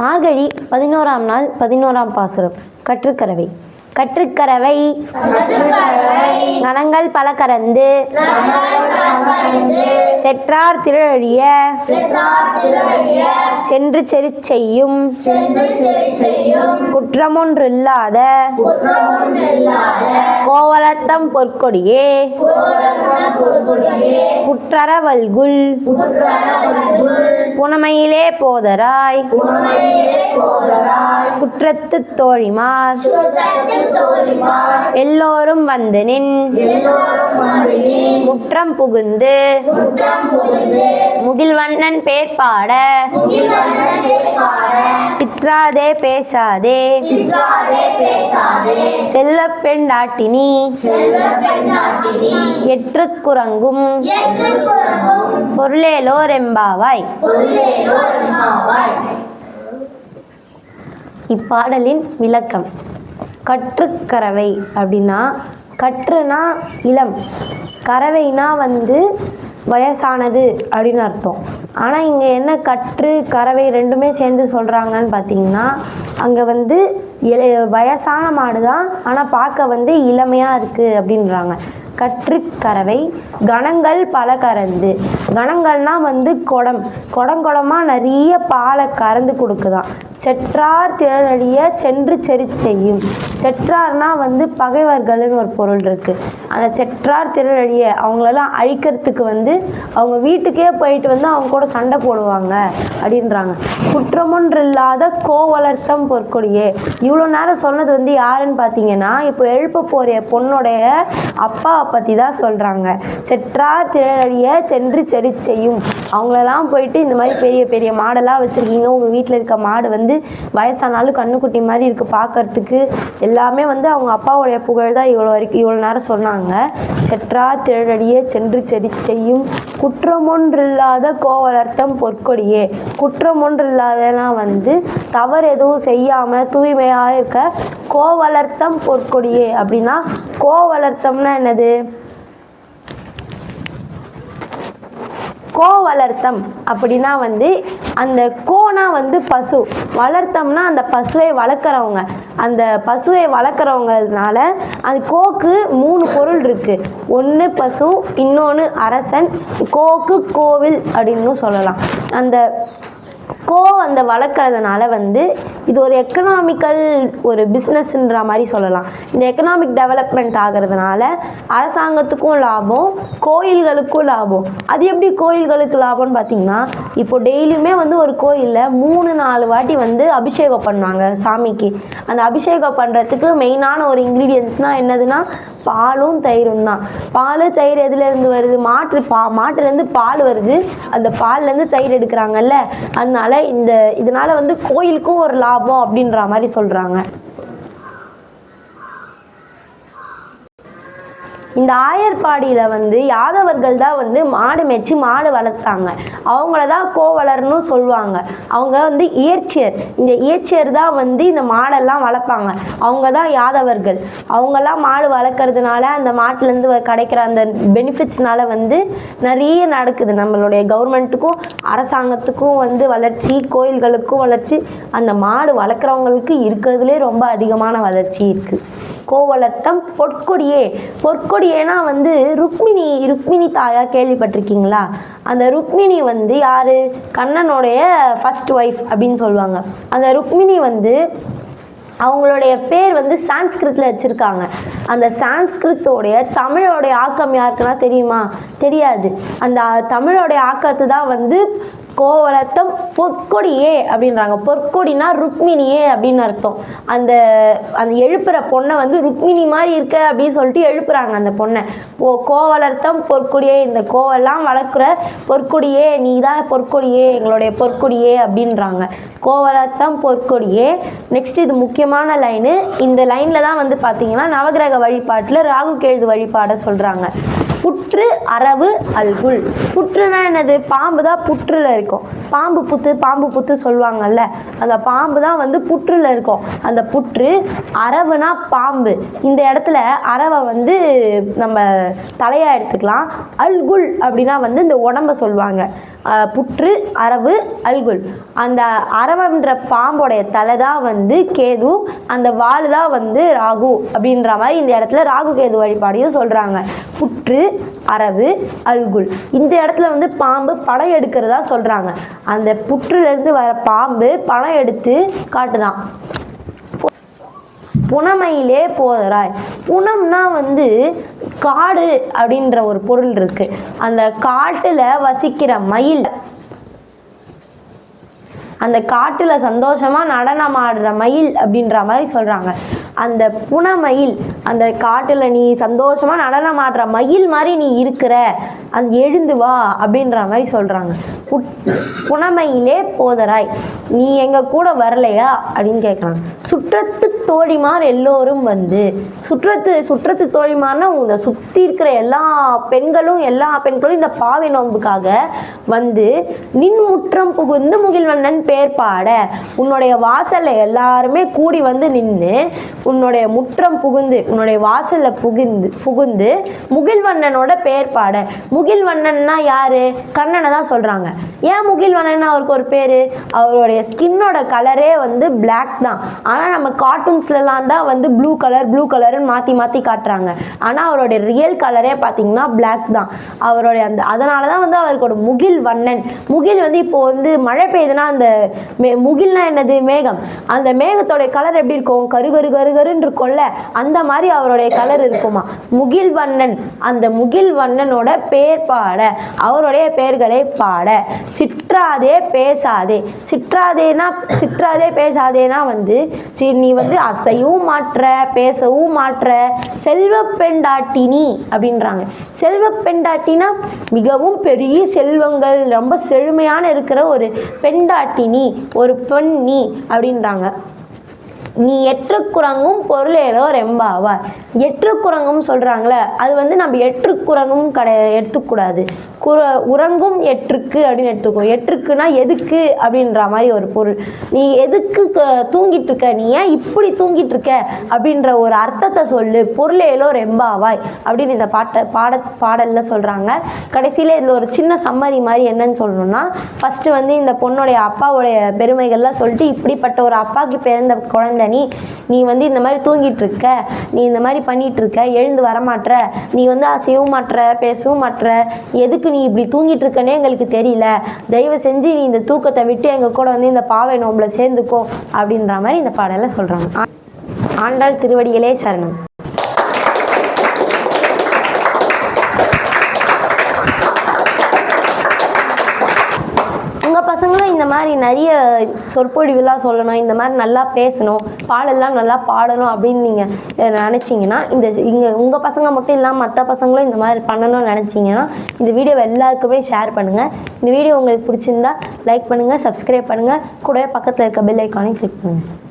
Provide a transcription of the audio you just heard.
மார்கழி 11ஆம் நாள் 11ஆம் பாசுரம். கற்றுக்கறவை. கற்றுக்கறவை கணங்கள் பல கறந்து செற்றார் திரழிய சென்று செறிச் செய்யும் குற்றமொன்றில்லாத கோவலத்தம் பொற்கொடியே குற்றற வல்குல் புனமையிலே போதராய் குற்றத்து தோழிமார் எல்லோரும் வந்து நின் முற்றம் புகுந்து முகில்வண்ணன் பேர் பாட சிற்றாதே பேசாதே செல்வ பெண்டாட்டினி எற்றுக்குறங்கும் பொருளேலோர் எம்பாவாய். இப்பாடலின் விளக்கம். கற்றுக்கறவை அப்படின்னா, கற்றுனா இளம், கறவைனா வயசானது அப்படின்னு அர்த்தம். ஆனால் இங்கே என்ன கற்று கறவை ரெண்டுமே சேர்ந்து சொல்கிறாங்கன்னு பார்த்தீங்கன்னா, அங்கே வயசான மாடு தான், ஆனால் பார்க்க இளமையாக இருக்குது அப்படின்றாங்க. கற்றுக்கறவை கணங்கள் பல கறந்து. கணங்கள்னால் குடமாக நிறைய பாலை கறந்து கொடுக்குதான். செற்றார் திரழிய சென்று செறிச் செய்யும். செற்றார்னா பகைவர்கள்னு ஒரு பொருள் இருக்குது. அந்த செற்றார் திரழிய அவங்களெல்லாம் அழிக்கிறதுக்கு அவங்க வீட்டுக்கே போயிட்டு அவங்க கூட சண்டை போடுவாங்க அப்படின்றாங்க. குற்றமொன்றில்லாத கோவலர்த்தம் பொற்கொடியே. இவ்வளோ நேரம் சொன்னது யாருன்னு பார்த்தீங்கன்னா, இப்போ எழுப்ப போகிற பொண்ணுடைய அப்பாவை பற்றி தான் சொல்கிறாங்க. செற்றார் திரழிய சென்று செறிச் செய்யும். அவங்களெல்லாம் போயிட்டு இந்த மாதிரி பெரிய பெரிய மாடெல்லாம் வச்சுருக்கீங்க, உங்கள் வீட்டில் இருக்க மாடு வயசானாலும் கண்ணுக்குட்டி மாதிரி இருக்குது பார்க்கறதுக்கு, எல்லாமே அவங்க அப்பாவுடைய புகழ் தான் இவ்வளோ நேரம் சொன்னாங்க. செற்றார் திரழிய சென்று செறிச் செய்யும் குற்றமொன்றில்லாத கோவலர்த்தம் பொற்கொடியே. குற்றமொன்றில்லாதனா தவறு எதுவும் செய்யாமல் தூய்மையாக இருக்க கோவலர்த்தம் பொற்கொடியே. அப்படின்னா கோவலர்த்தம்னா என்னது? கோவலர்த்தம் அப்படின்னா அந்த கோனா பசு, வளர்த்தம்னா அந்த பசுவை வளர்க்குறவங்க. அந்த பசுவை வளர்க்குறவங்கனால அது கோக்கு 3 பொருள் இருக்குது. ஒன்று பசு, இன்னொன்று அரசன், கோக்கு கோவில் அப்படின்னு சொல்லலாம். அந்த அந்த வளர்க்குறதுனால இது ஒரு எக்கனாமிக்கல் ஒரு பிஸ்னஸ்ன்ற மாதிரி சொல்லலாம். இந்த எக்கனாமிக் டெவலப்மெண்ட் ஆகிறதுனால அரசாங்கத்துக்கும் லாபம், கோயில்களுக்கும் லாபம். அது எப்படி கோயில்களுக்கு லாபம்னு பார்த்தீங்கன்னா, இப்போ டெய்லியுமே ஒரு கோயிலில் 3-4 வாட்டி அபிஷேகம் பண்ணுவாங்க சாமிக்கு. அந்த அபிஷேகம் பண்ணுறதுக்கு மெயினான ஒரு இன்க்ரீடியன்ட்ஸ்னால் என்னதுன்னா பாலும் தயிரும் தான். பால் தயிர் எதுலேருந்து வருது? மாட்டுலேருந்து பால் வருது. அந்த பால்லேருந்து தயிர் எடுக்கிறாங்கல்ல, அதனால இதனால கோயிலுக்கும் ஒரு லாபம் அப்படின்ற மாதிரி சொல்கிறாங்க. இந்த ஆயர்பாடியில் யாதவர்கள் தான் மாடு மேய்ச்சி மாடு வளர்த்தாங்க. அவங்கள தான் கோவலர்னு சொல்லுவாங்க. அவங்க இயற்சியர். இந்த இயற்சியர் தான் இந்த மாடெல்லாம் வளர்ப்பாங்க. அவங்க தான் யாதவர்கள். அவங்கெல்லாம் மாடு வளர்க்குறதுனால அந்த மாட்டிலேருந்து கிடைக்கிற அந்த பெனிஃபிட்ஸ்னால நிறைய நடக்குது. நம்மளுடைய கவர்மெண்ட்டுக்கும் அரசாங்கத்துக்கும் வளர்ச்சி, கோயில்களுக்கும் வளர்ச்சி, அந்த மாடு வளர்க்குறவங்களுக்கு இருக்கிறதுலே ரொம்ப அதிகமான வளர்ச்சி இருக்குது. கோவலர்த்தம் பொற்கொடியே. பொற்கொடியேனா ருக்மிணி தாயார் கேள்விப்பட்டிருக்கீங்களா? அந்த ருக்மிணி யாரு? கண்ணனுடைய ஃபர்ஸ்ட் ஒய்ஃப் அப்படின்னு சொல்லுவாங்க. அந்த ருக்மிணி அவங்களுடைய பேர் சான்ஸ்கிருத்தில் வச்சுருக்காங்க. அந்த சான்ஸ்கிருத்தோடைய தமிழோடைய ஆக்கம் யாருக்குன்னா தெரியுமா? தெரியாது. அந்த தமிழோடைய ஆக்கத்தை தான் கோவலத்தம் பொற்கொடியே அப்படின்றாங்க. பொற்கொடினா ருக்மிணியே அப்படின்னு அர்த்தம். அந்த எழுப்புற பொண்ணை ருக்மிணி மாதிரி இருக்க அப்படின்னு சொல்லிட்டு எழுப்புறாங்க அந்த பொண்ணை. கோவலர்த்தம் பொற்கொடியே, இந்த கோவெல்லாம் வளர்க்குற பொற்கொடியே, நீ தான் பொற்கொடியே, எங்களுடைய பொற்கொடியே அப்படின்றாங்க. கோவலர்த்தம் பொற்கொடியே. நெக்ஸ்ட் இது முக்கியமான லைனு. இந்த லைனில் தான் பார்த்தீங்கன்னா நவகிரக வழிபாட்டில் ராகு கேது வழிபாடை சொல்கிறாங்க. புற்று அரவு அல்குல். புற்றுனா என்னது? பாம்பு தான் புற்றில் இருக்கும். பாம்பு புத்து சொல்லுவாங்கல்ல, அந்த பாம்பு தான் புற்றில் இருக்கும். அந்த புற்று. அரவுனா பாம்பு. இந்த இடத்துல அரவை நம்ம தலையாக எடுத்துக்கலாம். அல்குல் அப்படின்னா இந்த உடம்ப சொல்லுவாங்க. புற்று, அரவு, அல்குல். அந்த அரவன்ற பாம்போடைய தலை தான் வந்து கேது, அந்த வால் தான் வந்து ராகு அப்படின்ற மாதிரி இந்த இடத்துல ராகு கேது வழிபாடையும் சொல்கிறாங்க. புற்று, அரவு, அல்குல். இந்த இடத்துல வந்து பாம்பு படம் எடுக்கிறதா சொல்கிறாங்க. அந்த புற்றுலேருந்து வர பாம்பு படம் எடுத்து காட்டுதான். புனமையிலே போதராய். புனம்னா வந்து காடு அப்படின்ற ஒரு பொருள் இருக்கு. அந்த காட்டுல வசிக்கிற மயில், அந்த காட்டுல சந்தோஷமா நடனம் ஆடுற மயில் அப்படின்ற மாதிரி சொல்றாங்க. அந்த புனமயில், அந்த காட்டுல நீ சந்தோஷமா நடனம் ஆடுற மயில் மாதிரி நீ இருக்கிற, அந்த எழுந்து வா அப்படின்ற மாதிரி சொல்றாங்க. புனமையிலே போதராய், நீ எங்க கூட வரலையா அப்படின்னு கேட்குறாங்க. சுற்றத்து தோழிமார் எல்லோரும் வந்து, சுற்றத்து தோழிமார்னா உங்களை சுற்றி இருக்கிற எல்லா பெண்களும் இந்த பாவை நோன்புக்காக வந்து நின் முற்றம் புகுந்து முகில்வண்ணன் பேர் பாட, உன்னுடைய வாசல்ல எல்லாருமே கூடி வந்து நின்று உன்னுடைய முற்றம் புகுந்து உன்னுடைய வாசல்ல புகுந்து முகில்வண்ணனோட பேர் பாட. முகில்வண்ணன்னா யாரு? கண்ணனை தான் சொல்றாங்க. ஏன் முகில்வண்ணன் அவருக்கு ஒரு பேரு? அவருடைய ஸ்கின்னோட கலரே வந்து பிளாக் தான். ஆனால் நம்ம கார்ட்டூன்ஸ்லாம் தான் வந்து ப்ளூ கலர்னு மாற்றி காட்டுறாங்க. ஆனால் அவருடைய ரியல் கலரே பார்த்தீங்கன்னா பிளாக் தான். அவருடைய அதனால தான் வந்து அவருக்கு ஒரு முகில்வண்ணன். முகில் வந்து இப்போ வந்து மழை பெய்யுதுன்னா அந்த முகில்னா என்னது? மேகம். அந்த மேகத்தோட கலர் எப்படி இருக்கும்? கருன்னு இருக்கும்ல, அந்த மாதிரி அவருடைய கலர் இருக்குமா. முகில்வண்ணன், அந்த முகில்வண்ணனோட பேர் பாட, அவருடைய பெயர்களை பாட. சிற்றாதே பேசாதே. சிற்றாதே பேசாதேனா வந்து நீ வந்து அசையும் மாற்ற, பேசவும் மாற்ற. செல்வ பெண்டாட்டினி அப்படின்றாங்க. செல்வ பெண்டாட்டினா மிகவும் பெரிய செல்வங்கள், ரொம்ப செழுமையான இருக்கிற ஒரு பெண்டாட்டினி, ஒரு பெண் நீ அப்படின்றாங்க. நீ எற்றுக்குரங்கும் பொருளேலோ ரெம்பாவார். எற்றுக்குரங்கும் சொல்கிறாங்களே, அது வந்து நம்ம எற்றுக்குரங்கும் எடுத்துக்கூடாது. உறங்கும் எற்றுக்கு அப்படின்னு எடுத்துக்கோ. எற்றுக்குன்னா எதுக்கு அப்படின்ற மாதிரி ஒரு பொருள். நீ எதுக்கு தூங்கிட்டு இருக்க, நீ ஏன் இப்படி தூங்கிட்டு இருக்க அப்படின்ற ஒரு அர்த்தத்தை சொல்லு. பொருளேலோ ரெம்பாவாய் அப்படின்னு இந்த பாடலில் சொல்கிறாங்க. கடைசியில் இதில் ஒரு சின்ன சம்மதி மாதிரி என்னன்னு சொல்லணும்னா, ஃபஸ்ட்டு வந்து இந்த பொண்ணுடைய அப்பாவுடைய பெருமைகள்லாம் சொல்லிட்டு, இப்படிப்பட்ட ஒரு அப்பாவுக்கு பிறந்த குழந்தை நீ வந்து இந்த மாதிரி தூங்கிட்டு இருக்க, நீ இந்த மாதிரி பண்ணிட்டு இருக்க, எழுந்து வரமாட்ற, நீ வந்து அசையவும் மாட்ற, பேசவும் மாட்ற, எதுக்கு நீ இப்படி தூங்கிட்டு இருக்கனே எங்களுக்கு தெரியல, தயவு செஞ்சு நீ இந்த தூக்கத்தை விட்டு எங்க கூட வந்து இந்த பாவை நோம்புல சேர்ந்துக்கோ அப்படின்ற மாதிரி இந்த பாடல சொல்றாங்க. ஆண்டாள் திருவடிகளே சரணம். பசங்களும் இந்த மாதிரி நிறைய சொற்பொழிவுலாம் சொல்லணும், இந்த மாதிரி நல்லா பேசணும், பாடெல்லாம் நல்லா பாடணும் அப்படின்னு நீங்கள் நினச்சிங்கன்னா, உங்கள் பசங்க மட்டும் இல்லாமல் மற்ற பசங்களும் இந்த மாதிரி பண்ணணும்னு நினச்சிங்கன்னா இந்த வீடியோவை எல்லாருக்குமே ஷேர் பண்ணுங்கள். இந்த வீடியோ உங்களுக்கு பிடிச்சிருந்தா லைக் பண்ணுங்கள், சப்ஸ்கிரைப் பண்ணுங்கள், கூடவே பக்கத்தில் இருக்க பெல் ஐக்கானையும் கிளிக் பண்ணுங்கள்.